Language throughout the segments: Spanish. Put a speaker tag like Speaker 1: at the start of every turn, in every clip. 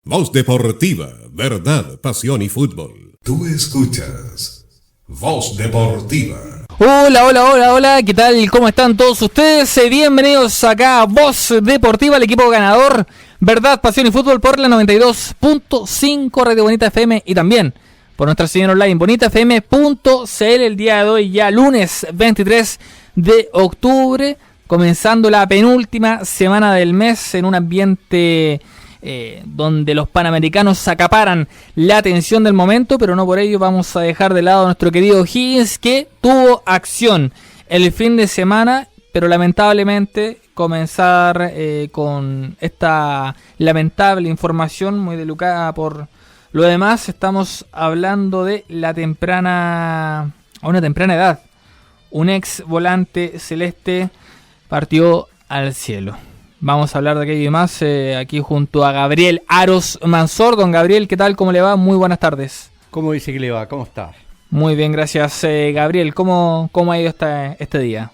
Speaker 1: Voz Deportiva, verdad, pasión y fútbol. Tú escuchas Voz Deportiva.
Speaker 2: Hola, ¿qué tal? ¿Cómo están todos ustedes? Bienvenidos acá a Voz Deportiva, el equipo ganador, verdad, pasión y fútbol por la 92.5 Radio Bonita FM y también por nuestra señal online bonitafm.cl. El día de hoy, ya lunes 23 de octubre, comenzando la penúltima semana del mes en un ambiente donde los panamericanos acaparan la atención del momento, pero no por ello vamos a dejar de lado a nuestro querido Higgins, que tuvo acción el fin de semana, pero lamentablemente comenzar con esta lamentable información muy delicada por lo demás. Estamos hablando de a una temprana edad, un ex volante celeste partió al cielo. Vamos a hablar de aquello y más aquí junto a Gabriel Aros Mansor. Don Gabriel, ¿qué tal? ¿Cómo le va? Muy buenas tardes.
Speaker 3: ¿Cómo dice que le va? ¿Cómo está?
Speaker 2: Muy bien, gracias. Gabriel, ¿cómo ha ido este día?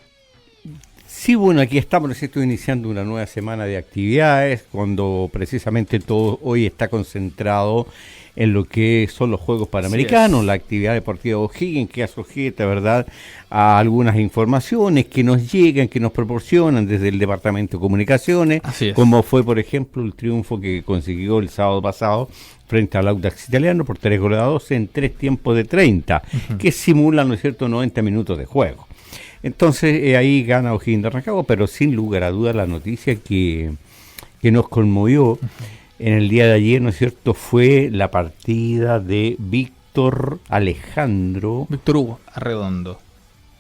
Speaker 3: Sí, bueno, aquí estamos, estoy iniciando una nueva semana de actividades, cuando precisamente todo hoy está concentrado en lo que son los Juegos Panamericanos, la actividad deportiva de O'Higgins, que sujeta, ¿verdad?, a algunas informaciones que nos llegan, que nos proporcionan desde el Departamento de Comunicaciones, como fue, por ejemplo, el triunfo que consiguió el sábado pasado frente al Audax Italiano por 3-2 en 3 tiempos de 30, que simulan, ¿no es cierto?, 90 minutos de juego. Entonces, ahí gana O'Higgins de Rancagua, pero sin lugar a dudas la noticia que nos conmovió en el día de ayer, ¿no es cierto?, fue la partida de Víctor
Speaker 2: Hugo Arredondo.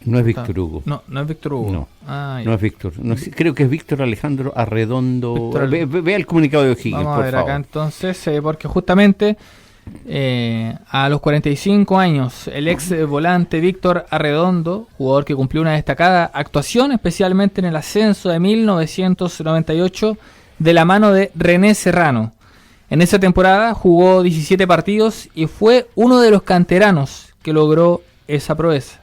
Speaker 3: No es Víctor Hugo.
Speaker 2: No es Víctor Hugo.
Speaker 3: No, no es Víctor. No, creo que es Víctor Alejandro Arredondo. Vea el comunicado de O'Higgins, por favor. Vamos a ver acá
Speaker 2: entonces, porque justamente a los 45 años, el ex volante Víctor Arredondo, jugador que cumplió una destacada actuación, especialmente en el ascenso de 1998, de la mano de René Serrano. En esa temporada jugó 17 partidos y fue uno de los canteranos que logró esa proeza.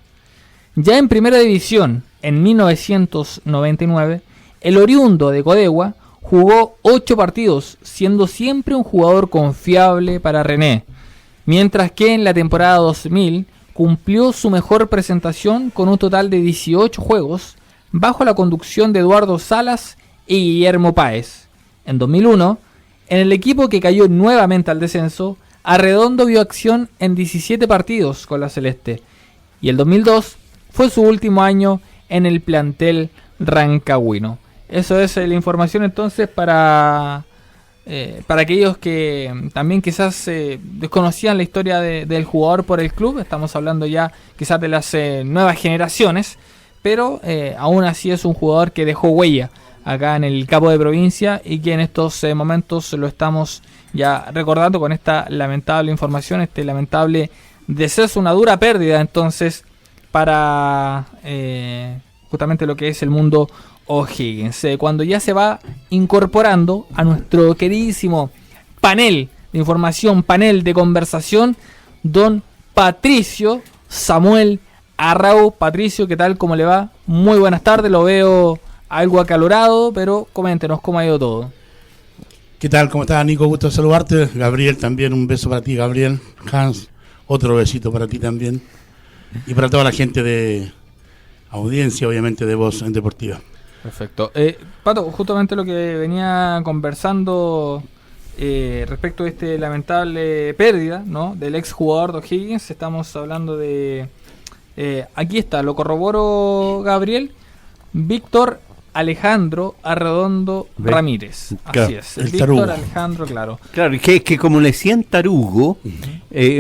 Speaker 2: Ya en primera división, en 1999, el oriundo de Codegua jugó 8 partidos, siendo siempre un jugador confiable para René, mientras que en la temporada 2000 cumplió su mejor presentación con un total de 18 juegos, bajo la conducción de Eduardo Salas y Guillermo Páez. En 2001, en el equipo que cayó nuevamente al descenso, Arredondo vio acción en 17 partidos con la Celeste, y el 2002 fue su último año en el plantel rancagüino. Eso es la información entonces para aquellos que también quizás desconocían la historia del jugador por el club. Estamos hablando ya quizás de las nuevas generaciones, pero aún así es un jugador que dejó huella acá en el Capo de Provincia y que en estos momentos lo estamos ya recordando con esta lamentable información, este lamentable deceso, una dura pérdida entonces para justamente lo que es el mundo O'Higgins. Cuando ya se va incorporando a nuestro queridísimo panel de información, panel de conversación, don Patricio Samuel Arrau. Patricio, ¿qué tal? ¿Cómo le va? Muy buenas tardes, lo veo algo acalorado, pero coméntenos cómo ha ido todo.
Speaker 4: ¿Qué tal? ¿Cómo estás, Nico? Gusto saludarte. Gabriel, también un beso para ti, Gabriel. Hans, otro besito para ti también. Y para toda la gente de audiencia, obviamente, de Voz Deportiva.
Speaker 2: Perfecto. Pato, justamente lo que venía conversando respecto de este lamentable pérdida, ¿no?, del ex jugador de O'Higgins. Estamos hablando de... aquí está, lo corroboro, Gabriel. Víctor Alejandro Arredondo Ramírez.
Speaker 3: Claro,
Speaker 2: así es, el Víctor
Speaker 3: tarugo.
Speaker 2: Alejandro, claro.
Speaker 3: Claro, que como le decían tarugo,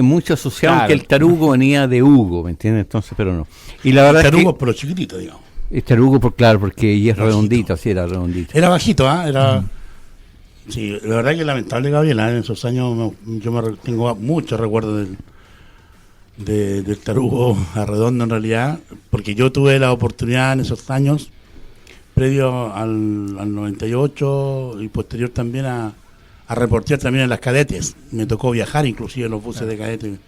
Speaker 3: muchos asociaban que el tarugo venía de Hugo, ¿me entiendes? Entonces, pero no. Y la verdad
Speaker 4: tarugo
Speaker 3: es que,
Speaker 4: pero chiquitito, digamos.
Speaker 3: es tarugo, claro, porque ella es
Speaker 4: Bajito.
Speaker 3: redondito, así era redondito.
Speaker 4: Era bajito, era... Sí, la verdad que es lamentable, Gabriel, en esos años tengo muchos recuerdos del tarugo Arredondo en realidad, porque yo tuve la oportunidad en esos años, previo al 98 y posterior también a reportear también en las cadetes. Me tocó viajar inclusive en los buses de cadetes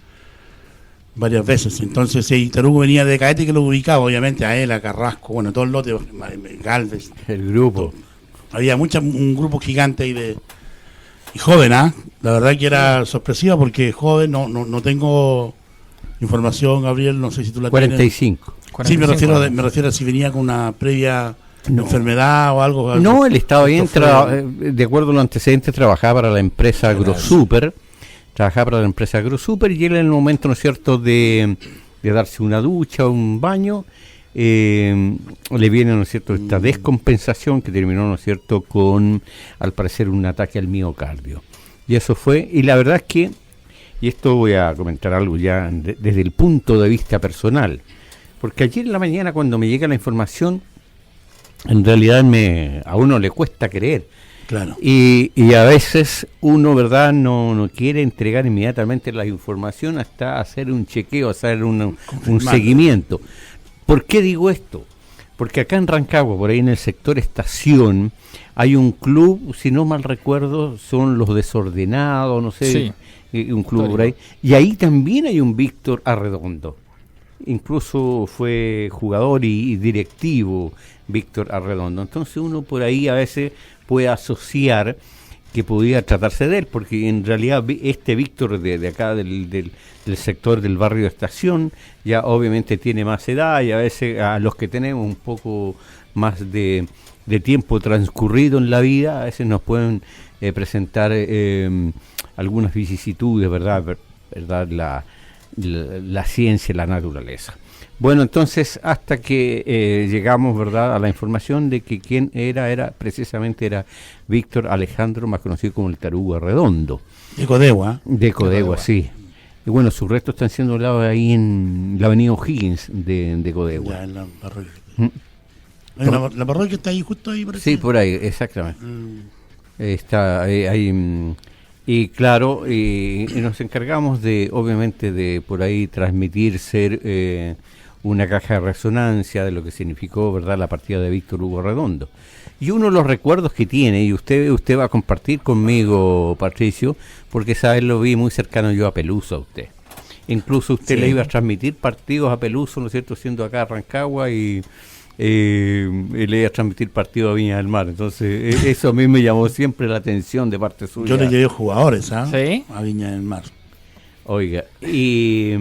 Speaker 4: varias veces. Entonces, Tarugo venía de cadete, que lo ubicaba, obviamente, a él, a Carrasco, bueno, todo el lote, Galvez.
Speaker 3: El grupo.
Speaker 4: Había un grupo gigante ahí Y joven, ¿ah? La verdad que era sorpresiva porque joven, no tengo información, Gabriel, no sé si tú la
Speaker 3: 45.
Speaker 4: tienes. Sí, me refiero a si venía con una previa enfermedad o algo.
Speaker 3: No, él estaba bien, de acuerdo a los antecedentes, trabajaba para la empresa AgroSuper, y él en el momento, ¿no es cierto?, de darse una ducha, un baño, le viene, ¿no es cierto?, esta descompensación que terminó, ¿no es cierto?, con, al parecer, un ataque al miocardio. Y eso fue, y la verdad es que, y esto voy a comentar algo ya desde el punto de vista personal, porque ayer en la mañana cuando me llega la información, en realidad a uno le cuesta creer.
Speaker 4: Claro.
Speaker 3: Y a veces uno, ¿verdad?, no quiere entregar inmediatamente la información hasta hacer un chequeo, hacer un seguimiento. ¿Por qué digo esto? Porque acá en Rancagua, por ahí en el sector Estación, hay un club, si no mal recuerdo, son los Desordenados, no sé, un club por ahí. Y ahí también hay un Víctor Arredondo. Incluso fue jugador y directivo Víctor Arredondo. Entonces uno por ahí a veces puede asociar que podía tratarse de él, porque en realidad este Víctor de acá del sector del barrio Estación ya obviamente tiene más edad, y a veces a los que tenemos un poco más de tiempo transcurrido en la vida, a veces nos pueden presentar algunas vicisitudes, ¿verdad? La ciencia y la naturaleza. Bueno, entonces hasta que llegamos, ¿verdad?, a la información de que quien era Víctor Alejandro, más conocido como el Tarugo Arredondo.
Speaker 4: De Codegua.
Speaker 3: De Codegua, sí. Y bueno, sus restos están siendo velados ahí en la avenida O'Higgins de Codegua.
Speaker 4: Ya, en la parroquia. La parroquia está ahí, justo ahí.
Speaker 3: Sí, por ahí, exactamente. Está ahí. Y claro, y nos encargamos de, obviamente, de por ahí transmitir, ser una caja de resonancia de lo que significó, ¿verdad?, la partida de Víctor Hugo Arredondo. Y uno de los recuerdos que tiene, y usted va a compartir conmigo, Patricio, porque sabes, lo vi muy cercano yo a Peluso, a usted. Incluso usted le iba a transmitir partidos a Peluso, ¿no es cierto?, siendo acá Rancagua, y le iba a transmitir partidos a Viña del Mar. Entonces, eso a mí me llamó siempre la atención de parte suya.
Speaker 4: Yo le llevé jugadores,
Speaker 2: ¿Sí?
Speaker 4: A Viña del Mar.
Speaker 3: Oiga, y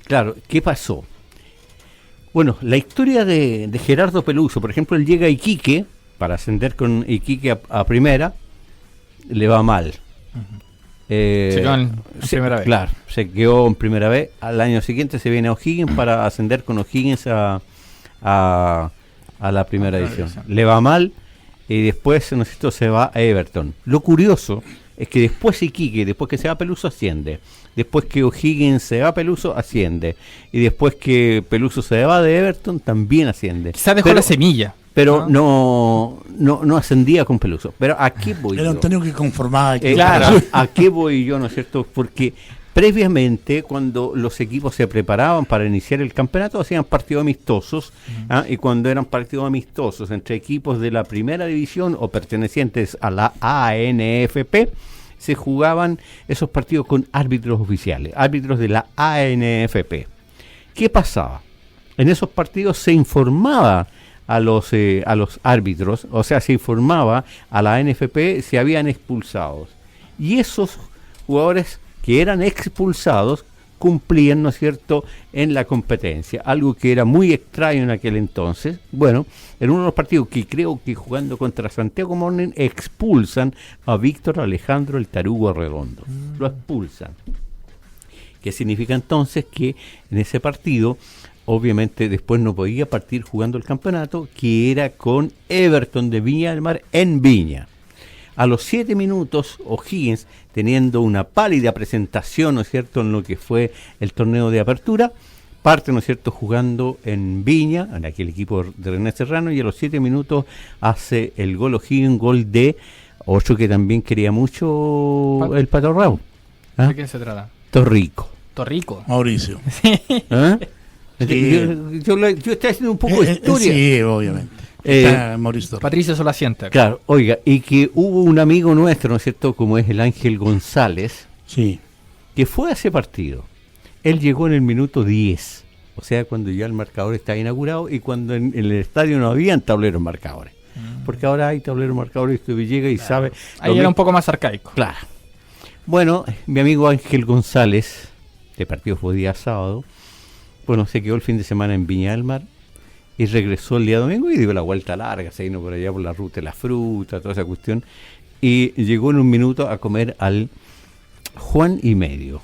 Speaker 3: claro, ¿qué pasó? Bueno, la historia de Gerardo Peluso, por ejemplo, él llega a Iquique, para ascender con Iquique a primera, le va mal.
Speaker 2: Se quedó en primera vez.
Speaker 3: Claro, se quedó en primera vez. Al año siguiente se viene a O'Higgins para ascender con O'Higgins a la primera edición. Le va mal y después, ¿no es cierto?, se va a Everton. Lo curioso es que después Iquique, después que se va a Peluso, asciende. Después que O'Higgins se va a Peluso, asciende. Y después que Peluso se va de Everton, también asciende.
Speaker 2: Quizás dejó la semilla.
Speaker 3: Pero no ascendía con Peluso. Pero ¿a qué voy yo?
Speaker 4: Era un técnico que conformaba.
Speaker 3: Claro, ¿a qué voy yo, no es cierto? Porque previamente, cuando los equipos se preparaban para iniciar el campeonato, hacían partidos amistosos, y cuando eran partidos amistosos entre equipos de la primera división o pertenecientes a la ANFP, se jugaban esos partidos con árbitros oficiales, árbitros de la ANFP. ¿Qué pasaba? En esos partidos se informaba a los árbitros, o sea, se informaba a la ANFP si habían expulsados. Y esos jugadores que eran expulsados cumplían, ¿no es cierto?, en la competencia, algo que era muy extraño en aquel entonces. Bueno, en uno de los partidos que creo que jugando contra Santiago Morning expulsan a Víctor Alejandro el Tarugo Arredondo, lo expulsan. ¿Qué significa entonces? Que en ese partido, obviamente después no podía partir jugando el campeonato, que era con Everton de Viña del Mar en Viña. A los 7 minutos, O'Higgins, teniendo una pálida presentación, ¿no es cierto?, en lo que fue el torneo de apertura, parte, ¿no es cierto?, jugando en Viña, en aquel equipo de René Serrano, y a los 7 minutos hace el gol O'Higgins, gol de otro que también quería mucho, el Pato Rabo.
Speaker 2: ¿De quién se trata?
Speaker 3: Torrico.
Speaker 4: Mauricio.
Speaker 3: Yo estoy haciendo un poco de historia.
Speaker 4: Sí, obviamente. Mauricio.
Speaker 2: Patricio Solacienta.
Speaker 3: Claro, oiga, y que hubo un amigo nuestro, ¿no es cierto?, como es el Ángel González,
Speaker 4: sí,
Speaker 3: que fue a ese partido. Él llegó en el minuto 10, o sea, cuando ya el marcador estaba inaugurado y cuando en el estadio no habían tableros marcadores. porque ahora hay tablero marcador y usted llega y sabe.
Speaker 2: Ahí era un poco más arcaico.
Speaker 3: Claro. Bueno, mi amigo Ángel González, este partido fue día sábado, bueno, se quedó el fin de semana en Viña del Mar y regresó el día domingo y dio la vuelta larga, se vino por allá por la ruta de la fruta, toda esa cuestión, y llegó en un minuto a comer al Juan y Medio.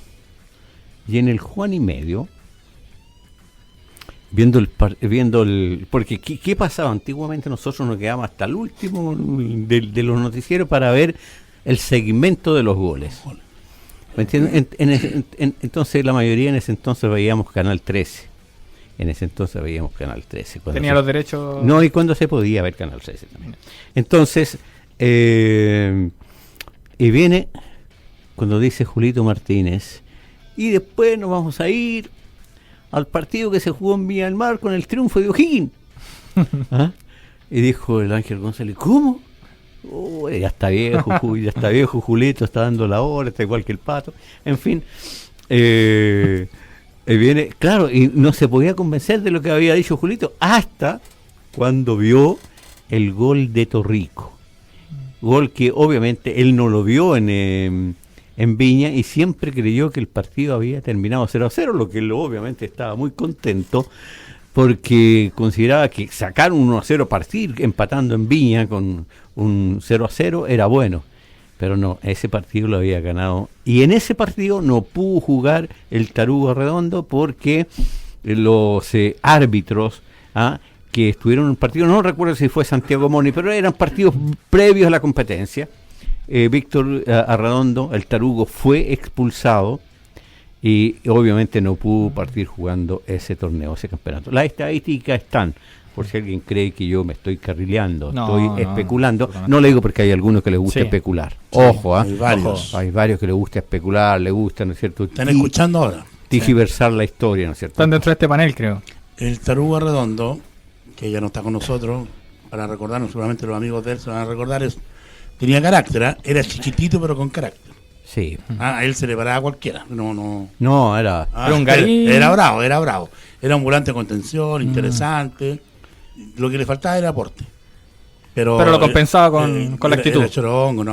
Speaker 3: Y en el Juan y Medio, viendo el porque ¿qué pasaba? Antiguamente nosotros nos quedábamos hasta el último de los noticieros para ver el segmento de los goles. ¿Me entiendes? Entonces la mayoría en ese entonces veíamos Canal 13.
Speaker 2: Tenía los derechos.
Speaker 3: No, y cuando se podía ver Canal 13 también. Entonces, y viene cuando dice Julito Martínez, y después nos vamos a ir al partido que se jugó en Viña del Mar con el triunfo de O'Higgins. ¿Ah? Y dijo el Ángel González, ¿cómo? Ya está viejo, Julito está dando la hora, está igual que el Pato, en fin, viene, claro, y no se podía convencer de lo que había dicho Julito hasta cuando vio el gol de Torrico, gol que obviamente él no lo vio en Viña y siempre creyó que el partido había terminado 0-0, lo que él obviamente estaba muy contento porque consideraba que sacar un 1-0, partir empatando en Viña con un 0-0 era bueno, pero no, ese partido lo había ganado, y en ese partido no pudo jugar el Tarugo Arredondo porque los árbitros que estuvieron en un partido, no recuerdo si fue Santiago Moni, pero eran partidos previos a la competencia, Víctor Arredondo, el Tarugo, fue expulsado y obviamente no pudo partir jugando ese torneo, ese campeonato. Las estadísticas están, por si alguien cree que yo me estoy carrileando, estoy especulando, no le digo porque hay algunos que les gusta especular. Sí, ojo, hay varios que les gusta especular, les gusta, ¿no es cierto?
Speaker 4: Están escuchando ahora.
Speaker 3: Tergiversar la historia, ¿no es cierto?
Speaker 2: Están dentro de este panel, creo.
Speaker 4: El Tarugo Arredondo, que ya no está con nosotros, para recordarnos, seguramente los amigos de él se van a recordar, tenía carácter, era chiquitito pero con carácter.
Speaker 3: Sí.
Speaker 4: A él se le paraba a cualquiera.
Speaker 3: No, era
Speaker 2: un garín.
Speaker 4: Era bravo. Era un volante de contención, interesante. Lo que le faltaba era aporte. Pero
Speaker 2: lo compensaba con la actitud.
Speaker 4: Era chorongo.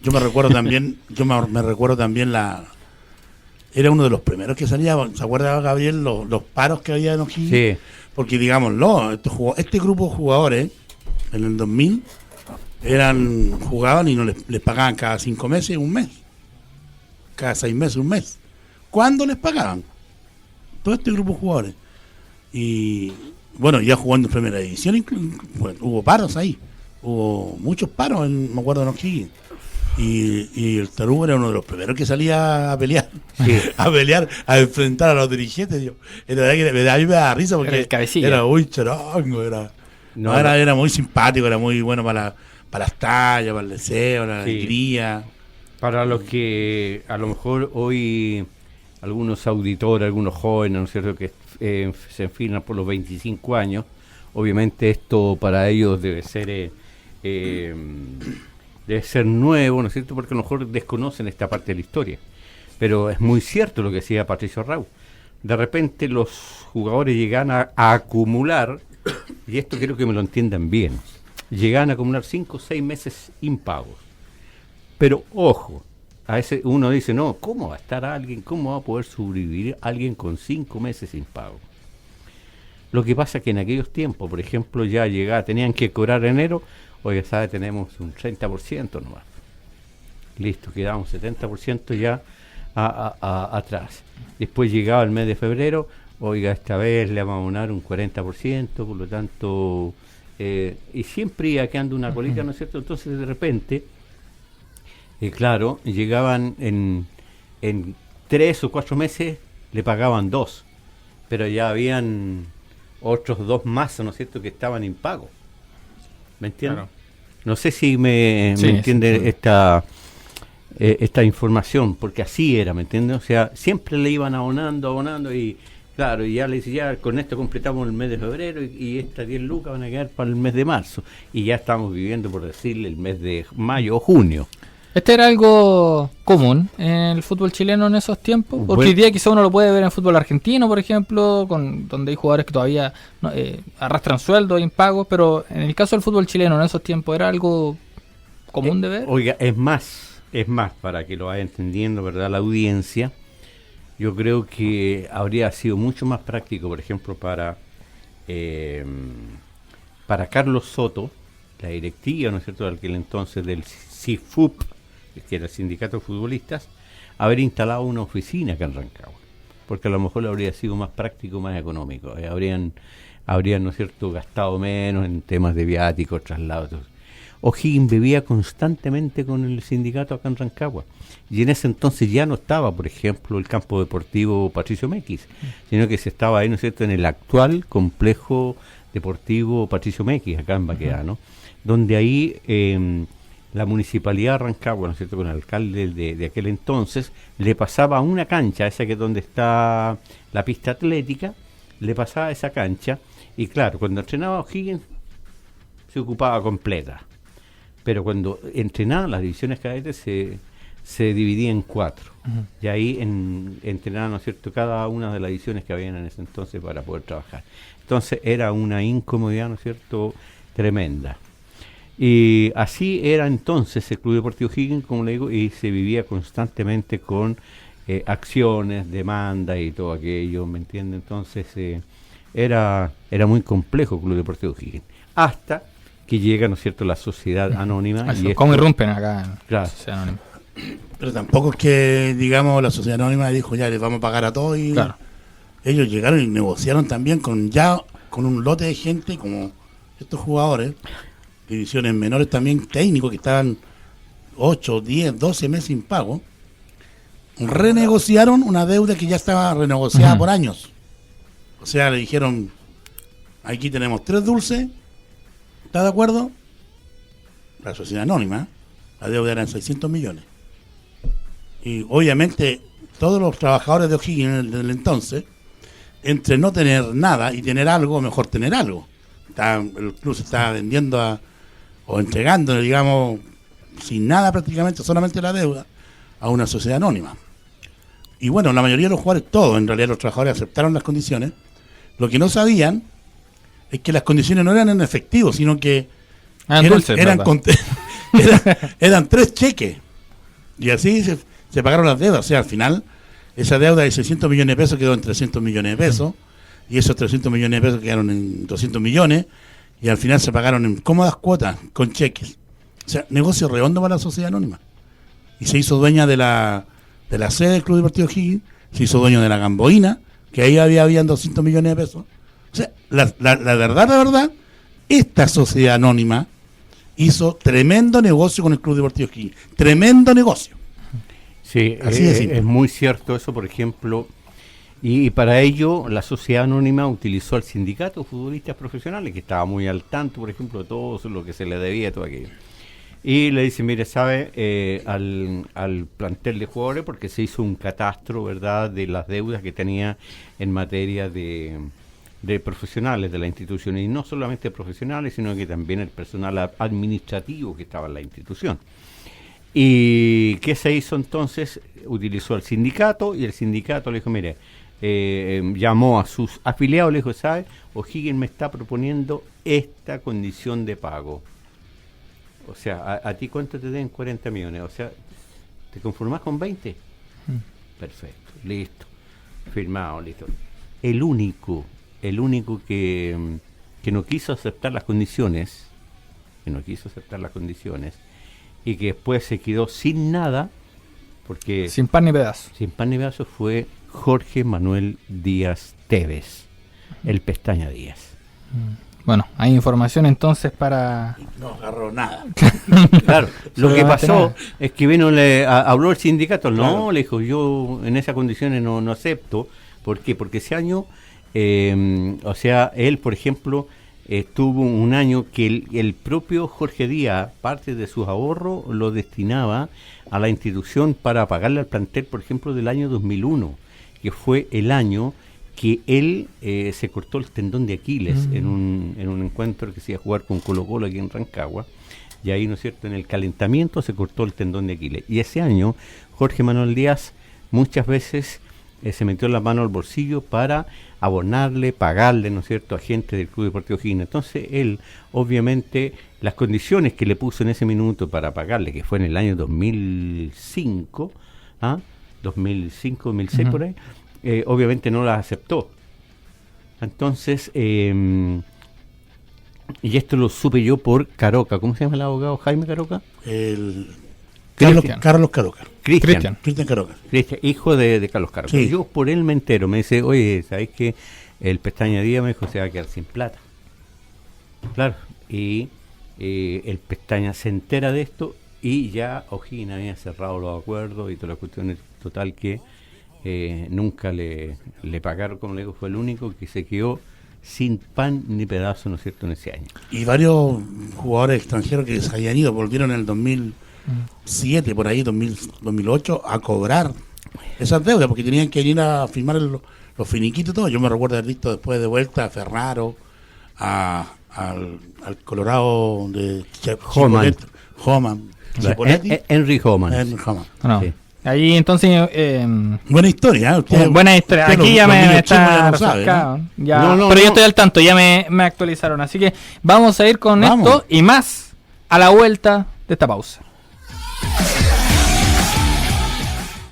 Speaker 4: Yo me recuerdo también, era uno de los primeros que salía, ¿se acuerda, Gabriel, los paros que había en O'Higgins?
Speaker 3: Sí.
Speaker 4: Porque, digámoslo, este grupo de jugadores, en el 2000, jugaban y no les pagaban cada 5 meses, un mes. Cada 6 meses, un mes. ¿Cuándo les pagaban? Todo este grupo de jugadores. Y bueno, ya jugando en primera división, hubo paros ahí. Hubo muchos paros, me acuerdo, en O'Higgins. Y el Tarugo era uno de los primeros que salía a pelear. Sí. a enfrentar a los dirigentes. A mí me da risa porque era muy chorongo. Era muy simpático, era muy bueno para las tallas, para el deseo, la alegría.
Speaker 3: Para los que a lo mejor hoy algunos auditores, algunos jóvenes, ¿no es cierto?, que se enfilan por los 25 años, obviamente esto para ellos debe ser nuevo, ¿no es cierto?, porque a lo mejor desconocen esta parte de la historia. Pero es muy cierto lo que decía Patricio Raúl. De repente los jugadores llegan a acumular, y esto quiero que me lo entiendan bien, llegan a acumular 5 o 6 meses impagos. Pero ojo, a veces uno dice, no, ¿cómo va a estar alguien, cómo va a poder sobrevivir alguien con 5 meses impagos? Lo que pasa es que en aquellos tiempos, por ejemplo, ya tenían que cobrar enero, oiga, ¿sabe? Tenemos un 30% nomás. Listo, quedamos 70% ya atrás. Después llegaba el mes de febrero, oiga, esta vez le vamos a abonar un 40%, por lo tanto... y siempre iba quedando una colita, ¿no es cierto? Entonces de repente, claro, llegaban en 3 o 4 meses, le pagaban 2, pero ya habían otros 2 más, ¿no es cierto?, que estaban impagos. ¿Me entiendes? Claro. No sé si me entiende esta información, porque así era, ¿me entiendes? O sea, siempre le iban abonando y claro, y ya le decía, ya con esto completamos el mes de febrero y estas 10 lucas van a quedar para el mes de marzo. Y ya estamos viviendo, por decirle, el mes de mayo o junio.
Speaker 2: ¿Este era algo común en el fútbol chileno en esos tiempos? Porque hoy día quizá uno lo puede ver en el fútbol argentino, por ejemplo, donde hay jugadores que todavía arrastran sueldos e impagos, pero en el caso del fútbol chileno en esos tiempos, ¿era algo común de ver?
Speaker 3: Oiga, es más, para que lo vaya entendiendo, ¿verdad? La audiencia, yo creo que habría sido mucho más práctico, por ejemplo, para Carlos Soto, la directiva, ¿no es cierto?, de aquel entonces del CIFUP, que era el sindicato de futbolistas, haber instalado una oficina acá en Rancagua, porque a lo mejor habría sido más práctico, más económico, habrían, ¿no es cierto?, gastado menos en temas de viáticos, traslados. O'Higgins vivía constantemente con el sindicato acá en Rancagua, y en ese entonces ya no estaba, por ejemplo, el campo deportivo Patricio Mequis, sino que se estaba ahí, ¿no es cierto?, en el actual complejo deportivo Patricio Mequis, acá en Baquedano, donde ahí la municipalidad de Rancagua, ¿no es cierto?, con el alcalde de aquel entonces, le pasaba una cancha, esa que es donde está la pista atlética, le pasaba esa cancha, y claro, cuando entrenaba O'Higgins se ocupaba completa, pero cuando entrenaban las divisiones cadetes se dividía en 4, y ahí entrenaban, ¿no es cierto?, cada una de las divisiones que habían en ese entonces para poder trabajar. Entonces era una incomodidad, ¿no es cierto?, tremenda. Y así era entonces el Club Deportivo O'Higgins, como le digo, y se vivía constantemente con acciones, demandas y todo aquello, ¿me entiende? Entonces era muy complejo el Club Deportivo O'Higgins, hasta que llega, ¿no es cierto?, la sociedad anónima.
Speaker 2: ¿Cómo irrumpen acá?
Speaker 3: Claro.
Speaker 2: Sociedad anónima.
Speaker 4: Pero tampoco es que, digamos, la sociedad anónima dijo, ya les vamos a pagar a todos, y
Speaker 2: claro,
Speaker 4: ellos llegaron y negociaron también con un lote de gente como estos jugadores, divisiones menores también, técnicos que estaban 8, 10, 12 meses sin pago, renegociaron una deuda que ya estaba renegociada por años. O sea, le dijeron, aquí tenemos 3 dulces, ¿está de acuerdo? La sociedad anónima, la deuda eran 600 millones. Y obviamente todos los trabajadores de O'Higgins del entonces, entre no tener nada y tener algo, mejor tener algo. El club se estaba vendiendo o entregando, digamos, sin nada prácticamente, solamente la deuda, a una sociedad anónima. Y bueno, la mayoría de los jugadores, todos en realidad los trabajadores aceptaron las condiciones. Lo que no sabían es que las condiciones no eran en efectivo, sino que eran 3 cheques. Y así se pagaron las deudas. O sea, al final, esa deuda de 600 millones de pesos quedó en 300 millones de pesos, y esos 300 millones de pesos quedaron en 200 millones, y al final se pagaron en cómodas cuotas, con cheques. O sea, negocio redondo para la sociedad anónima. Y se hizo dueña de la sede del Club Deportivo O'Higgins, se hizo dueño de la Gamboína, que ahí habían 200 millones de pesos. O sea, la verdad, esta sociedad anónima hizo tremendo negocio con el Club Deportivo O'Higgins. Tremendo negocio.
Speaker 3: Sí, es muy cierto eso, por ejemplo. Y para ello la sociedad anónima utilizó al sindicato de futbolistas profesionales, que estaba muy al tanto, por ejemplo, de todo lo que se le debía, todo aquello. Y le dice, mire, sabe, al plantel de jugadores, porque se hizo un catastro, ¿verdad?, de las deudas que tenía en materia de profesionales de la institución, y no solamente profesionales, sino que también el personal administrativo que estaba en la institución. ¿Y qué se hizo entonces? Utilizó al sindicato, y el sindicato le dijo, mire, llamó a sus afiliados, le dijo, ¿sabe? O'Higgins me está proponiendo esta condición de pago. O sea, ¿a ti cuánto te den? 40 millones. O sea, ¿te conformás con 20? Perfecto, listo. Firmado, listo. El único que no quiso aceptar las condiciones, y que después se quedó sin nada, porque
Speaker 2: sin pan ni pedazo,
Speaker 3: fue Jorge Manuel Díaz Tevez, el Pestaña Díaz.
Speaker 2: Bueno, hay información entonces para...
Speaker 4: No agarró nada.
Speaker 3: Claro, lo que pasó es que habló el sindicato, no, le dijo, yo en esas condiciones no acepto. ¿Por qué? Porque ese año, o sea, él, por ejemplo, tuvo un año que el propio Jorge Díaz, parte de sus ahorros, lo destinaba a la institución para pagarle al plantel, por ejemplo, del año 2001, que fue el año que él se cortó el tendón de Aquiles en un encuentro que se iba a jugar con Colo Colo aquí en Rancagua, y ahí, ¿no es cierto?, en el calentamiento se cortó el tendón de Aquiles. Y ese año Jorge Manuel Díaz muchas veces se metió la mano al bolsillo para abonarle, pagarle, ¿no es cierto?, a gente del Club Deportivo O'Higgins. Entonces él, obviamente, las condiciones que le puso en ese minuto para pagarle, que fue en el año 2005, 2006 por ahí, obviamente no las aceptó. Entonces, y esto lo supe yo por Caroca. ¿Cómo se llama el abogado? ¿Jaime Caroca?
Speaker 4: Carlos Caroca.
Speaker 3: Cristian
Speaker 4: Caroca.
Speaker 3: Cristian, hijo de Carlos Caroca.
Speaker 4: Sí.
Speaker 3: Yo por él me entero, me dice, oye, ¿sabes qué? El Pestaña Díaz me dijo se va a quedar sin plata. Claro, y el Pestaña se entera de esto y ya O'Higgins había cerrado los acuerdos y todas las cuestiones, total que nunca le pagaron, como le digo, fue el único que se quedó sin pan ni pedazo, ¿no es cierto?, en ese año. Y
Speaker 4: varios jugadores extranjeros que se habían ido, volvieron en el 2007, por ahí, 2008, a cobrar esas deudas, porque tenían que ir a firmar los finiquitos y todo. Yo me recuerdo haber visto después de vuelta a Ferraro, al Colorado de
Speaker 3: Homan.
Speaker 4: Henry
Speaker 3: Homan.
Speaker 2: No.
Speaker 3: Sí.
Speaker 2: Ahí entonces...
Speaker 4: buena historia,
Speaker 2: buena historia. Aquí ya me está
Speaker 4: refrescado.
Speaker 2: Pero yo estoy al tanto, ya me actualizaron. Así que vamos a ir con esto y más a la vuelta de esta pausa.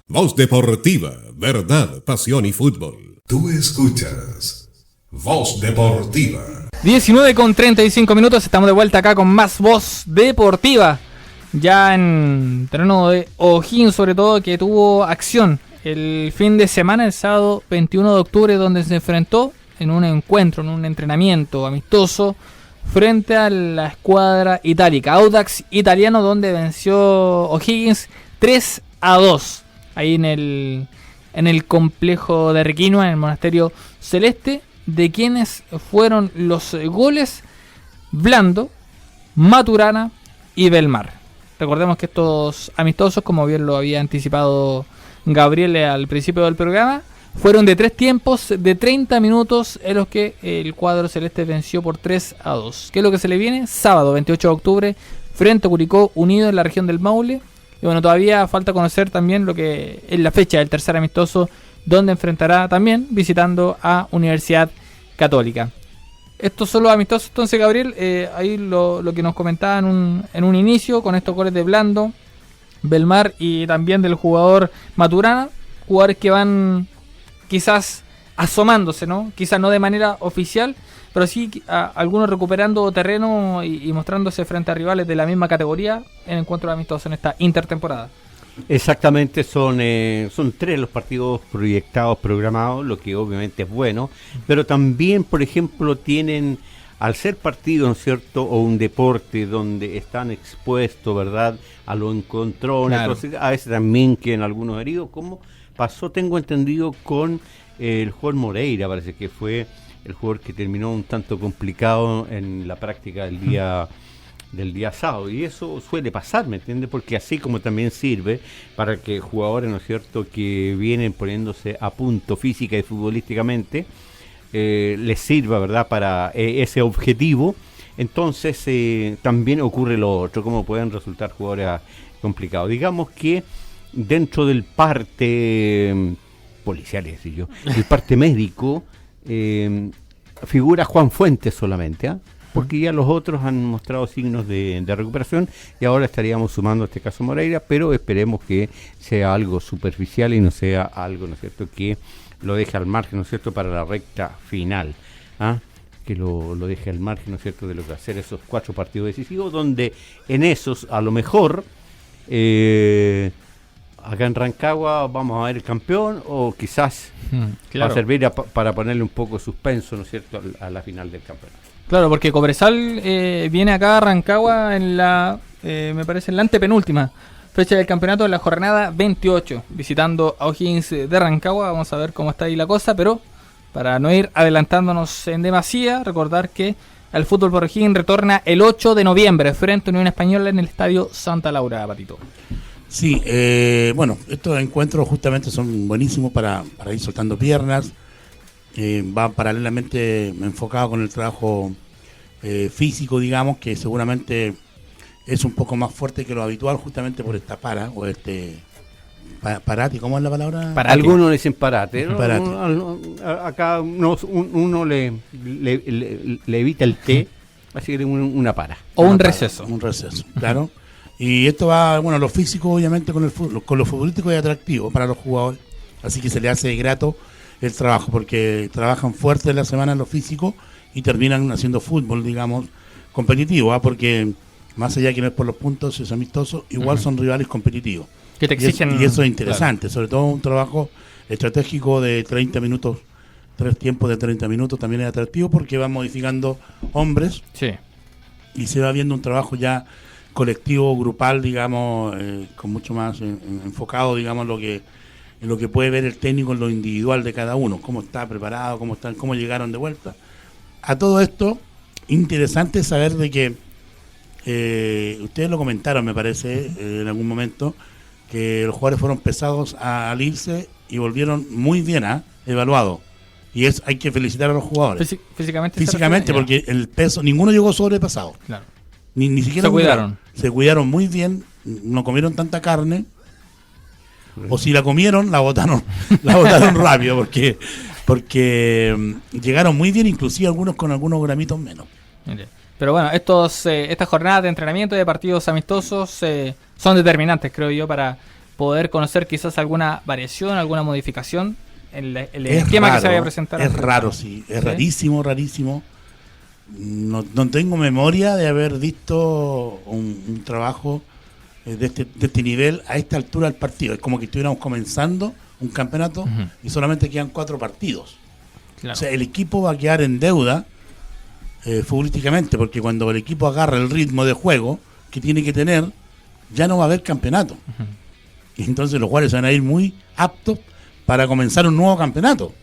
Speaker 1: Voz Deportiva, verdad, pasión y fútbol. Tú escuchas Voz Deportiva.
Speaker 2: 19:35, estamos de vuelta acá con más Voz Deportiva. Ya en terreno de O'Higgins, sobre todo, que tuvo acción el fin de semana, el sábado 21 de octubre, donde se enfrentó en un encuentro, en un entrenamiento amistoso, frente a la escuadra itálica, Audax Italiano, donde venció O'Higgins 3-2, ahí en el complejo de Requinoa, en el Monasterio Celeste, de quienes fueron los goles Blando, Maturana y Belmar. Recordemos que estos amistosos, como bien lo había anticipado Gabriel al principio del programa, fueron de 3 tiempos de 30 minutos en los que el cuadro celeste venció por 3-2. ¿Qué es lo que se le viene? Sábado 28 de octubre, frente a Curicó Unido en la región del Maule. Y bueno, todavía falta conocer también lo que es la fecha del tercer amistoso, donde enfrentará también visitando a Universidad Católica. Estos son los amistosos, entonces, Gabriel, ahí lo que nos comentaba en un inicio, con estos goles de Blando, Belmar y también del jugador Maturana, jugadores que van quizás asomándose, ¿no? Quizás no de manera oficial, pero sí algunos recuperando terreno y mostrándose frente a rivales de la misma categoría en encuentros amistosos en esta intertemporada.
Speaker 3: Exactamente, son 3 los partidos proyectados, programados, lo que obviamente es bueno, pero también, por ejemplo, tienen, al ser partido, ¿no es cierto?, o un deporte donde están expuestos, ¿verdad?, a los encontrones, claro. A veces también quedan algunos heridos, como pasó, tengo entendido, con el jugador Moreira, parece que fue el jugador que terminó un tanto complicado en la práctica del día sábado, y eso suele pasar, ¿me entiendes? Porque así como también sirve para que jugadores, ¿no es cierto?, que vienen poniéndose a punto física y futbolísticamente, les sirva, ¿verdad?, para ese objetivo. Entonces también ocurre lo otro, como pueden resultar jugadores complicados. Digamos que dentro del parte policial, es decir yo, el parte médico, figura Juan Fuentes solamente, porque ya los otros han mostrado signos de recuperación, y ahora estaríamos sumando este caso Moreira, pero esperemos que sea algo superficial y no sea algo, ¿no es cierto?, que lo deje al margen, ¿no es cierto?, para la recta final, que lo deje al margen, ¿no es cierto?, de lo que hacer esos 4 partidos decisivos, donde en esos, a lo mejor, acá en Rancagua vamos a ver el campeón, o quizás va a servir para ponerle un poco de suspenso, ¿no es cierto?, a la final del campeonato.
Speaker 2: Claro, porque Cobresal viene acá a Rancagua en me parece en la antepenúltima fecha del campeonato, en la jornada 28, visitando a O'Higgins de Rancagua. Vamos a ver cómo está ahí la cosa, pero para no ir adelantándonos en demasía, recordar que el fútbol por O'Higgins retorna el 8 de noviembre frente a Unión Española en el Estadio Santa Laura, Patito.
Speaker 4: Sí, bueno, estos encuentros justamente son buenísimos para ir soltando piernas. Va paralelamente enfocado con el trabajo físico, digamos, que seguramente es un poco más fuerte que lo habitual justamente por esta o parate, ¿cómo es la palabra?
Speaker 3: Parate. Algunos le dicen parate, ¿no?
Speaker 4: Parate.
Speaker 3: Acá uno le evita el té, así que una para.
Speaker 2: O un receso.
Speaker 4: Un receso, claro. Y esto va, bueno, lo físico obviamente con lo futbolístico es atractivo para los jugadores, así que se le hace grato el trabajo, porque trabajan fuerte en la semana en lo físico y terminan haciendo fútbol, digamos, competitivo, porque más allá que no es por los puntos, es amistoso, igual son rivales competitivos.
Speaker 2: Que te exigen,
Speaker 4: y eso es interesante, claro. Sobre todo un trabajo estratégico de 30 minutos, 3 tiempos de 30 minutos también es atractivo porque va modificando hombres y se va viendo un trabajo ya colectivo, grupal, digamos, con mucho más enfocado, digamos, en lo que puede ver el técnico en lo individual de cada uno, cómo está preparado, cómo llegaron de vuelta. A todo esto, interesante saber de que ustedes lo comentaron, me parece, en algún momento, que los jugadores fueron pesados al irse y volvieron muy bien evaluados. Y hay que felicitar a los jugadores. Físicamente, porque el peso, ninguno llegó sobrepasado. Claro. Ni siquiera
Speaker 2: se cuidaron.
Speaker 4: Se cuidaron muy bien, no comieron tanta carne. O si la comieron, la botaron rápido, porque llegaron muy bien, inclusive algunos con algunos gramitos menos.
Speaker 2: Pero bueno, estas jornadas de entrenamiento y de partidos amistosos son determinantes, creo yo, para poder conocer quizás alguna variación, alguna modificación en el esquema raro, que se vaya a presentar.
Speaker 4: Es raro, sí, es rarísimo. No tengo memoria de haber visto un trabajo de este nivel a esta altura del partido. Es como que estuviéramos comenzando un campeonato y solamente quedan 4 partidos. Claro. O sea, el equipo va a quedar en deuda futbolísticamente, porque cuando el equipo agarra el ritmo de juego que tiene que tener, ya no va a haber campeonato. Y entonces los jugadores van a ir muy aptos para comenzar un nuevo campeonato.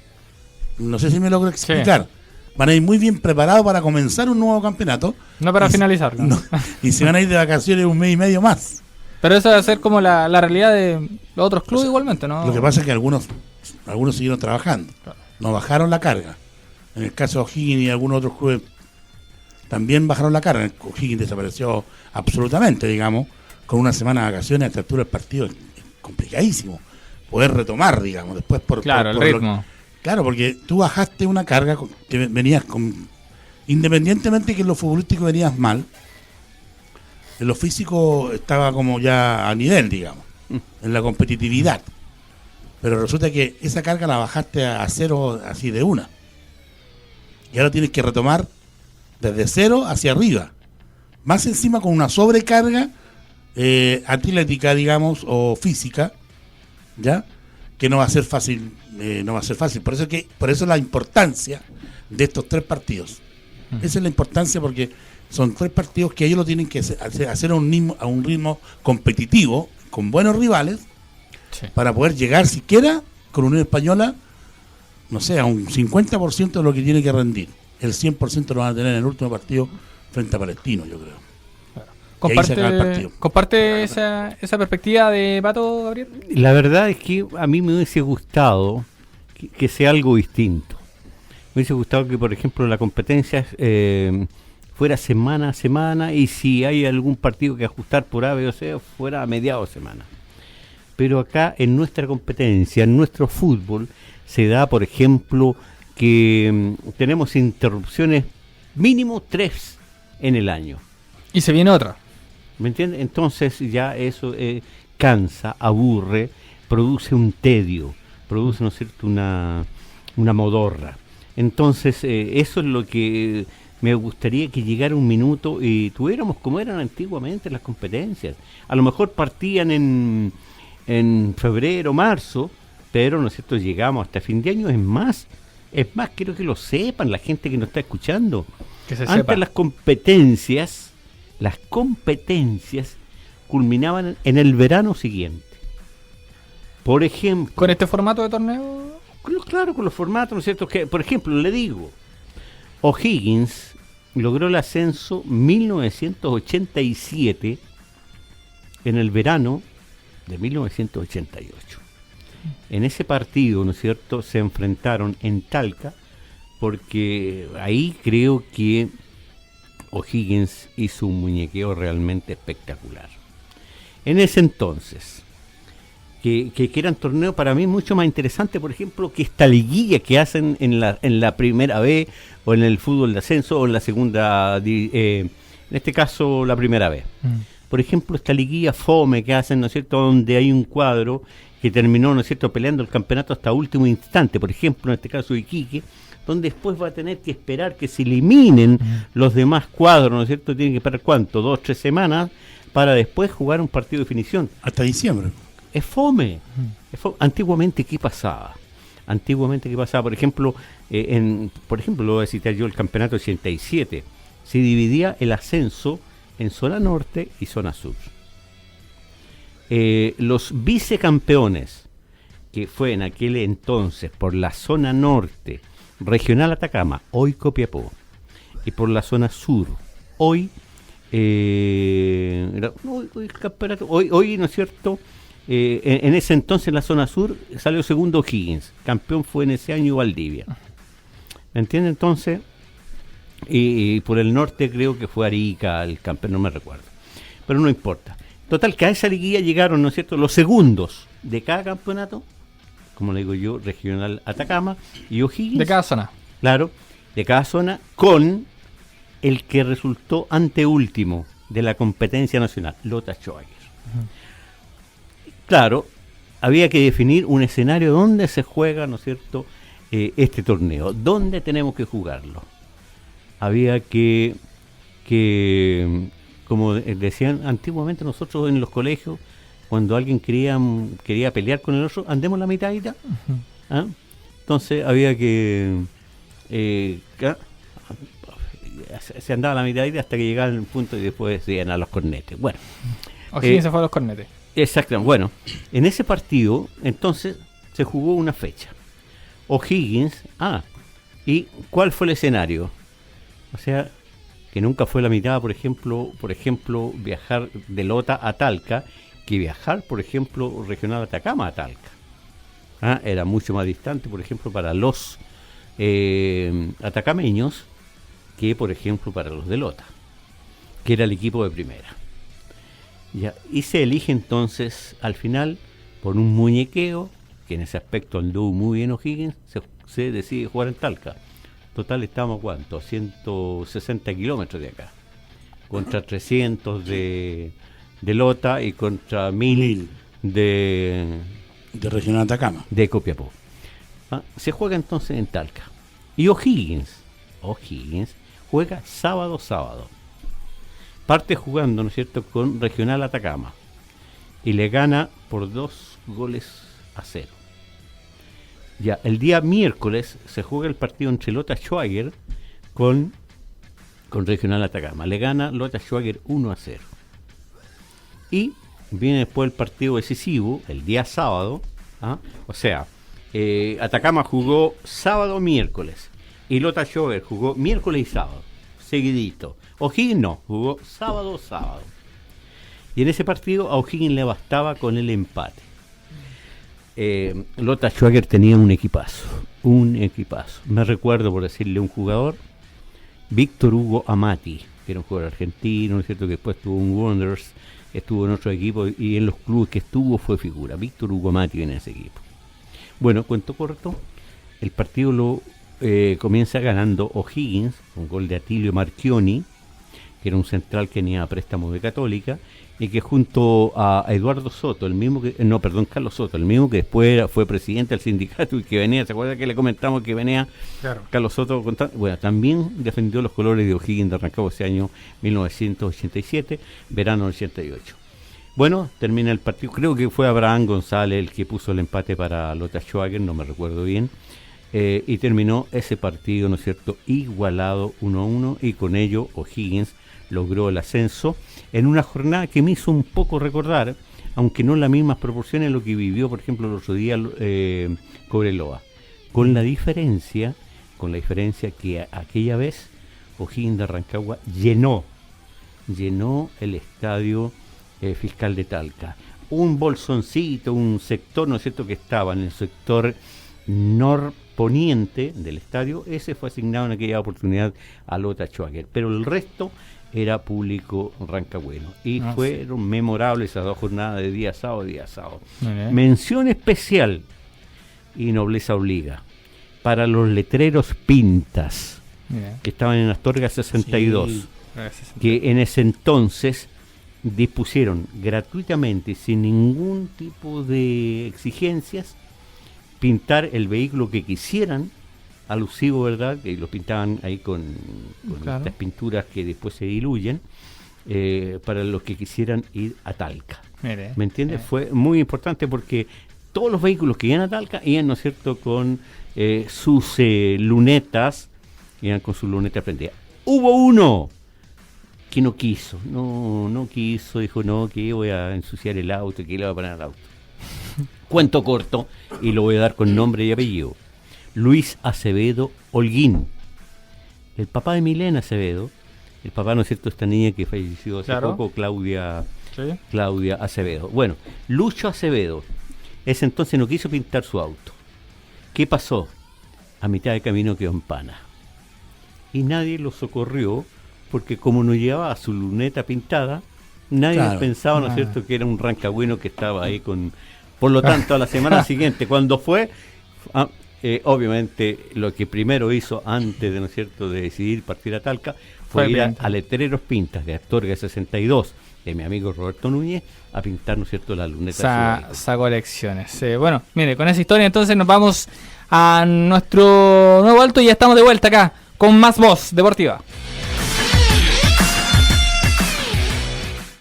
Speaker 4: No sé si me logro explicar. Sí. Van a ir muy bien preparados para comenzar un nuevo campeonato.
Speaker 2: No para finalizarlo.
Speaker 4: No, y se van a ir de vacaciones 1 mes y medio más.
Speaker 2: Pero eso debe ser como la realidad de los otros clubes, igualmente, ¿no?
Speaker 4: Lo que pasa es que algunos siguieron trabajando. Claro. No bajaron la carga. En el caso de O'Higgins y algunos otros clubes también bajaron la carga. O'Higgins desapareció absolutamente, digamos, con una semana de vacaciones a esta altura del partido. Es complicadísimo poder retomar, digamos, después por
Speaker 2: el ritmo.
Speaker 4: Claro, porque tú bajaste una carga que venías con... Independientemente que en lo futbolístico venías mal, en lo físico estaba como ya a nivel, digamos, en la competitividad. Pero resulta que esa carga la bajaste a 0 así de una. Y ahora tienes que retomar desde 0 hacia arriba. Más encima con una sobrecarga atlética, digamos, o física, ¿ya? Que no va a ser fácil, por eso la importancia de estos 3 partidos. Esa es la importancia, porque son 3 partidos que ellos lo tienen que hacer a un ritmo competitivo, con buenos rivales, para poder llegar siquiera con Unión Española, no sé, a un 50% de lo que tiene que rendir. El 100% lo van a tener en el último partido frente a Palestino, yo creo.
Speaker 2: ¿Comparte esa perspectiva de Pato, Gabriel?
Speaker 3: La verdad es que a mí me hubiese gustado que sea algo distinto. Me hubiese gustado que, por ejemplo, la competencia fuera semana a semana, y si hay algún partido que ajustar por A, B o C, fuera a mediados de semana. Pero acá, en nuestra competencia, en nuestro fútbol, se da, por ejemplo, que tenemos interrupciones mínimo 3 en el año.
Speaker 2: Y se viene otra.
Speaker 3: ¿Me entiendes? Entonces ya eso cansa, aburre, produce un tedio, produce, ¿no es cierto?, una modorra. Entonces eso es lo que me gustaría, que llegara un minuto y tuviéramos como eran antiguamente las competencias. A lo mejor partían en febrero, marzo, pero, ¿no es cierto?, llegamos hasta fin de año. Es más, quiero que lo sepan la gente que nos está escuchando.
Speaker 2: Que se
Speaker 3: Antes
Speaker 2: sepa.
Speaker 3: Las competencias culminaban en el verano siguiente. Por ejemplo...
Speaker 2: ¿Con este formato de torneo?
Speaker 3: Claro, con los formatos, ¿no es cierto? Que, por ejemplo, le digo, O'Higgins logró el ascenso 1987 en el verano de 1988. En ese partido, ¿no es cierto?, se enfrentaron en Talca, porque ahí creo que O'Higgins hizo un muñequeo realmente espectacular. En ese entonces, que eran torneos para mí mucho más interesantes, por ejemplo, que esta liguilla que hacen en la primera B, o en el fútbol de ascenso, o en la segunda, en este caso la primera B. Por ejemplo, esta liguilla fome que hacen, ¿no es cierto?, donde hay un cuadro que terminó, ¿no es cierto?, peleando el campeonato hasta último instante, por ejemplo, en este caso Iquique, donde después va a tener que esperar que se eliminen los demás cuadros, ¿no es cierto?, tienen que esperar, ¿cuánto?, 2 o 3 semanas, para después jugar un partido de definición.
Speaker 4: Hasta diciembre.
Speaker 3: Es fome. Antiguamente, ¿qué pasaba? Por ejemplo, lo voy a citar yo, el campeonato 87, se dividía el ascenso en zona norte y zona sur. Los vicecampeones, que fue en aquel entonces por la zona norte, Regional Atacama, hoy Copiapó, y por la zona sur, hoy el campeonato, hoy, ¿no es cierto?, en ese entonces en la zona sur salió segundo O'Higgins, campeón fue en ese año Valdivia. ¿Me entiendes? Entonces, y por el norte creo que fue Arica el campeón, no me recuerdo, pero no importa. Total, que a esa liguilla llegaron, ¿no es cierto?, los segundos de cada campeonato, como le digo yo, Regional Atacama y O'Higgins.
Speaker 2: De cada zona.
Speaker 3: Claro, de cada zona, con el que resultó anteúltimo de la competencia nacional, Lota Schwager. Claro, había que definir un escenario donde se juega, ¿no es cierto?, este torneo, dónde tenemos que jugarlo. Había que como decían antiguamente nosotros en los colegios, cuando alguien quería pelear con el otro, andemos la mitadita. ¿Ah? Entonces había que se andaba la mitadita hasta que llegaba el punto y después se iban a los cornetes. Bueno,
Speaker 2: O'Higgins se fue a los cornetes.
Speaker 3: Exacto. Bueno, en ese partido entonces se jugó una fecha. O'Higgins, ¿y cuál fue el escenario? O sea, que nunca fue la mitad, por ejemplo, viajar de Lota a Talca, que viajar, por ejemplo, Regional Atacama a Talca. Era mucho más distante, por ejemplo, para los atacameños que, por ejemplo, para los de Lota, que era el equipo de primera. Ya, y se elige entonces, al final, por un muñequeo, que en ese aspecto anduvo muy bien O'Higgins, se decide jugar en Talca. Total, estamos, ¿cuánto? 160 kilómetros de acá. Contra 300 de Lota y contra 1000 de
Speaker 4: Regional Atacama.
Speaker 3: De Copiapó. Se juega entonces en Talca. Y O'Higgins juega sábado. Parte jugando, ¿no es cierto?, con Regional Atacama. Y le gana por 2-0. Ya, el día miércoles se juega el partido entre Lota Schwager con Regional Atacama. Le gana Lota Schwager 1-0. Y viene después el partido decisivo, el día sábado. O sea, Atacama jugó sábado-miércoles y Lota Schwager jugó miércoles y sábado, seguidito. O'Higgins no, jugó sábado. Y en ese partido a O'Higgins le bastaba con el empate. Lota Schwager tenía un equipazo. Me recuerdo, por decirle un jugador, Víctor Hugo Amati, que era un jugador argentino, ¿no es cierto?, que después estuvo en Wanderers, estuvo en otro equipo y en los clubes que estuvo fue figura. Víctor Hugo Amati en ese equipo. Bueno, cuento corto, el partido lo comienza ganando O'Higgins, un gol de Atilio Marchioni, que era un central que tenía préstamo de Católica, y que junto a Eduardo Soto, Carlos Soto, el mismo que después fue presidente del sindicato y que venía, ¿se acuerda que le comentamos que venía? Claro. Carlos Soto? Bueno, también defendió los colores de O'Higgins de Rancagua ese año 1987, verano 88. Bueno, termina el partido, creo que fue Abraham González el que puso el empate para Lota Schwager, no me recuerdo bien, y terminó ese partido, ¿no es cierto?, igualado 1-1, y con ello O'Higgins logró el ascenso en una jornada que me hizo un poco recordar, aunque no en las mismas proporciones, lo que vivió, por ejemplo, el otro día Cobreloa, con la diferencia que aquella vez O'Higgins de Rancagua llenó el estadio Fiscal de Talca. Un bolsoncito, un sector, ¿no es cierto?, que estaba en el sector poniente del estadio, ese fue asignado en aquella oportunidad a Lota Schwager, pero el resto era público rancagüeno y fueron memorables esas 2 jornadas de día sábado. Mención especial y nobleza obliga para los letreros pintas que estaban en Astorga 62, que en ese entonces dispusieron gratuitamente, sin ningún tipo de exigencias, pintar el vehículo que quisieran, alusivo, ¿verdad? Que lo pintaban ahí con estas pinturas que después se diluyen, para los que quisieran ir a Talca. ¿Me entiendes? Fue muy importante porque todos los vehículos que iban a Talca iban, ¿no es cierto?, con sus lunetas, iban con sus lunetas prendidas. Hubo uno que no quiso, dijo, no, que voy a ensuciar el auto, que le voy a poner al auto. Cuento corto, y lo voy a dar con nombre y apellido. Luis Acevedo Holguín, el papá de Milena Acevedo, el papá, ¿no es cierto?, esta niña que falleció hace poco, Claudia Acevedo. Bueno, Lucho Acevedo, ese entonces no quiso pintar su auto. ¿Qué pasó? A mitad de camino quedó en pana. Y nadie lo socorrió, porque como no llevaba su luneta pintada, nadie pensaba, ¿no es cierto?, que era un rancagüeno que estaba ahí con... Por lo tanto, a la semana siguiente, cuando fue... obviamente lo que primero hizo antes de, ¿no es cierto?, de decidir partir a Talca fue ir a Letreros Pintas de Astorga 62 de mi amigo Roberto Núñez a pintar, ¿no es cierto?, la luneta.
Speaker 2: Sacó lecciones. Bueno, mire, con esa historia entonces nos vamos a nuestro nuevo alto y ya estamos de vuelta acá con más Voz Deportiva.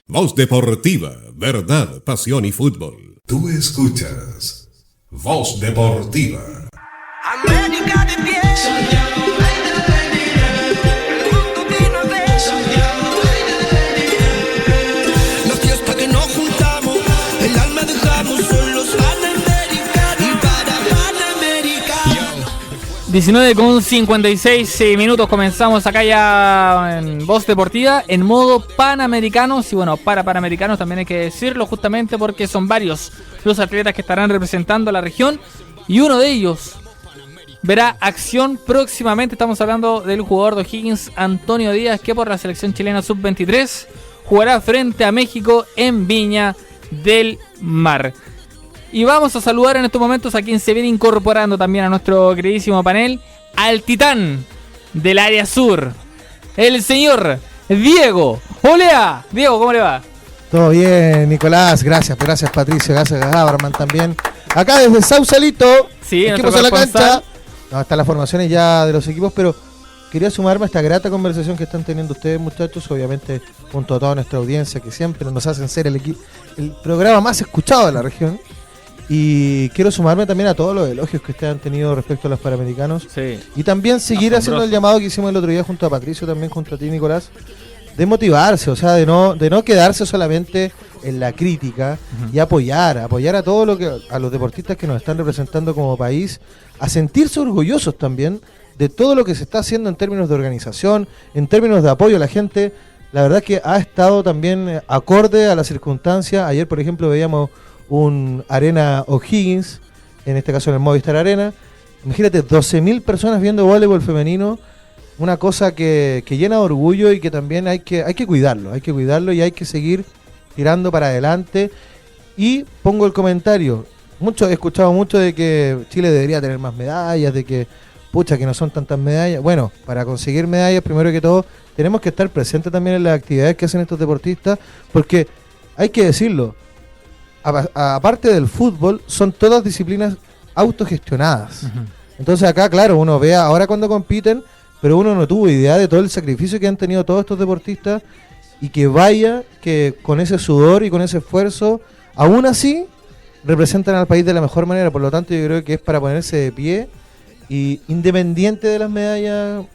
Speaker 1: Voz Deportiva, verdad, pasión y fútbol. Tú escuchas Voz Deportiva.
Speaker 5: América de pie, el mundo vino a ver. Los días para que nos juntamos, el alma dejamos, son los panamericanos y para panamericanos.
Speaker 2: 19:56 minutos, comenzamos acá ya en Voz Deportiva en modo panamericanos. Y bueno, para panamericanos también hay que decirlo, justamente porque son varios los atletas que estarán representando a la región y uno de ellos verá acción próximamente. Estamos hablando del jugador de O'Higgins, Antonio Díaz, que por la selección chilena sub-23 jugará frente a México en Viña del Mar. Y vamos a saludar en estos momentos a quien se viene incorporando también a nuestro queridísimo panel, al titán del área sur, el señor Diego Olea. Diego, ¿cómo le va?
Speaker 6: Todo bien, Nicolás, gracias Patricio, gracias Gabarman también. Acá desde Sausalito, equipos en la cancha. No, están las formaciones ya de los equipos, pero quería sumarme a esta grata conversación que están teniendo ustedes, muchachos, obviamente junto a toda nuestra audiencia que siempre nos hacen ser el programa más escuchado de la región. Y quiero sumarme también a todos los elogios que ustedes han tenido respecto a los Panamericanos.
Speaker 2: Sí.
Speaker 6: Y también seguir haciendo el llamado que hicimos el otro día junto a Patricio, también junto a ti, Nicolás, de motivarse, o sea, de no quedarse solamente en la crítica y apoyar a todo a los deportistas que nos están representando como país, a sentirse orgullosos también de todo lo que se está haciendo en términos de organización, en términos de apoyo a la gente. La verdad que ha estado también acorde a las circunstancias. Ayer, por ejemplo, veíamos un Arena O'Higgins, en este caso en el Movistar Arena. Imagínate, 12.000 personas viendo voleibol femenino, una cosa que llena de orgullo y que también hay que cuidarlo y hay que seguir tirando para adelante. Y pongo el comentario, he escuchado mucho de que Chile debería tener más medallas, de que que no son tantas medallas. Bueno, para conseguir medallas, primero que todo, tenemos que estar presentes también en las actividades que hacen estos deportistas, porque hay que decirlo, aparte del fútbol, son todas disciplinas autogestionadas. Entonces acá, claro, uno ve ahora cuando compiten, pero uno no tuvo idea de todo el sacrificio que han tenido todos estos deportistas, y que con ese sudor y con ese esfuerzo, aún así, representan al país de la mejor manera. Por lo tanto, yo creo que es para ponerse de pie, y independiente de las medallas,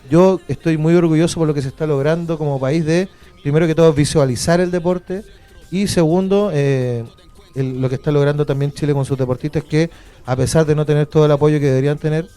Speaker 6: yo estoy muy orgulloso por lo que se está logrando como país, de, primero que todo, visualizar el deporte, y segundo, lo que está logrando también Chile con sus deportistas, que a pesar de no tener todo el apoyo que deberían tener,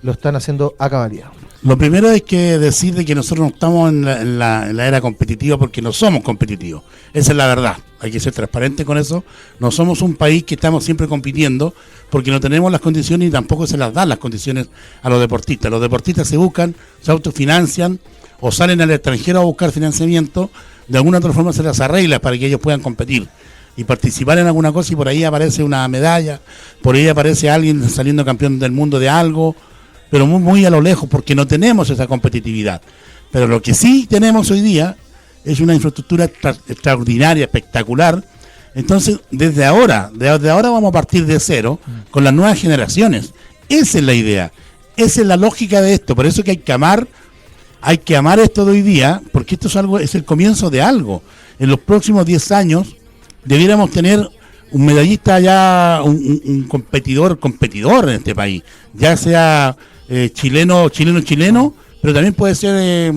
Speaker 6: lo están haciendo a cabalidad.
Speaker 4: Lo primero es que decir de que nosotros no estamos en la era competitiva porque no somos competitivos. Esa es la verdad. Hay que ser transparente con eso. No somos un país que estamos siempre compitiendo porque no tenemos las condiciones y tampoco se las dan las condiciones a los deportistas. Los deportistas se buscan, se autofinancian o salen al extranjero a buscar financiamiento. De alguna otra forma se las arregla para que ellos puedan competir y participar en alguna cosa, y por ahí aparece una medalla, por ahí aparece alguien saliendo campeón del mundo de algo, pero muy, muy a lo lejos, porque no tenemos esa competitividad. Pero lo que sí tenemos hoy día es una infraestructura extraordinaria, espectacular. Entonces, desde ahora vamos a partir de cero con las nuevas generaciones. Esa es la idea, esa es la lógica de esto. Por eso que hay que amar esto de hoy día, porque esto es el comienzo de algo. En los próximos 10 años debiéramos tener un medallista ya, un competidor en este país, ya sea chileno, pero también puede ser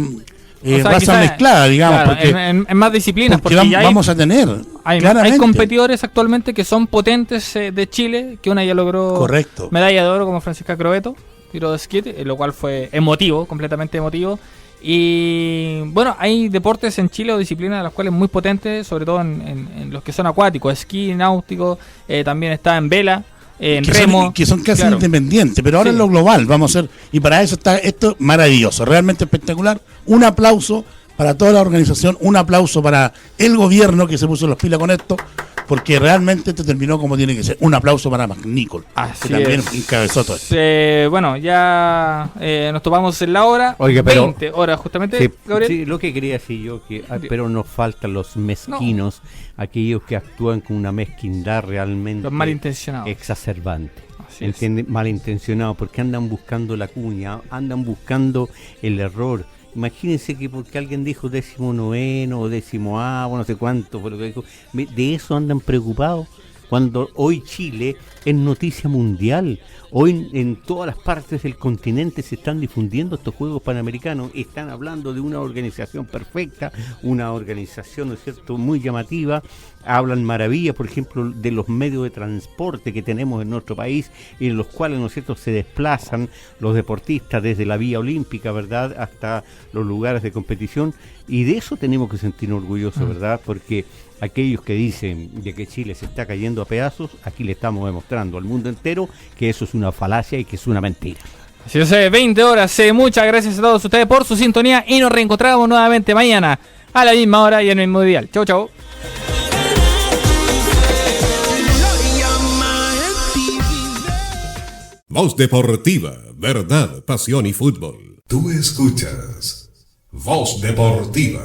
Speaker 4: raza mezclada, digamos,
Speaker 2: claro,
Speaker 4: porque
Speaker 2: en más disciplinas,
Speaker 4: porque
Speaker 2: ya
Speaker 4: vamos a tener.
Speaker 2: Hay competidores actualmente que son potentes de Chile, que una ya logró
Speaker 4: Correcto.
Speaker 2: medalla de oro, como Francisca Crobeto, tiro de skate, lo cual fue emotivo, completamente emotivo. Y bueno, hay deportes en Chile o disciplinas de las cuales muy potentes, sobre todo en los que son acuáticos, esquí, náutico, también está en vela, en remo.
Speaker 4: Que son casi independientes, pero ahora en lo global vamos a hacer, y para eso está esto maravilloso, realmente espectacular. Un aplauso para toda la organización, un aplauso para el gobierno que se puso las pilas con esto, porque realmente esto terminó como tiene que ser. Un aplauso para McNichol, que también encabezó todo esto.
Speaker 2: Bueno, ya nos topamos en la hora.
Speaker 3: Oiga, pero
Speaker 2: 20 horas justamente, Gabriel.
Speaker 3: Sí, lo que quería decir yo, pero nos faltan los mezquinos, aquellos que actúan con una mezquindad realmente
Speaker 2: Los malintencionados.
Speaker 3: exacerbante.
Speaker 2: Así
Speaker 3: ¿Entiende? Malintencionados, porque andan buscando la cuña, andan buscando el error. Imagínense que porque alguien dijo 19º o 10º, no sé cuánto, pero de eso andan preocupados, cuando hoy Chile es noticia mundial. Hoy en todas las partes del continente se están difundiendo estos Juegos Panamericanos, están hablando de una organización perfecta, una organización, ¿no es cierto?, muy llamativa. Hablan maravillas, por ejemplo, de los medios de transporte que tenemos en nuestro país, y en los cuales, ¿no es cierto?, se desplazan los deportistas desde la vía olímpica, ¿verdad?, hasta los lugares de competición, y de eso tenemos que sentirnos orgullosos, ¿verdad?, porque aquellos que dicen de que Chile se está cayendo a pedazos, aquí le estamos demostrando al mundo entero que eso es una falacia y que es una mentira.
Speaker 2: Así es, 20 horas. Muchas gracias a todos ustedes por su sintonía y nos reencontramos nuevamente mañana a la misma hora y en el mismo dial. Chau, chau.
Speaker 1: Voz Deportiva, verdad, pasión y fútbol. Tú escuchas Voz Deportiva.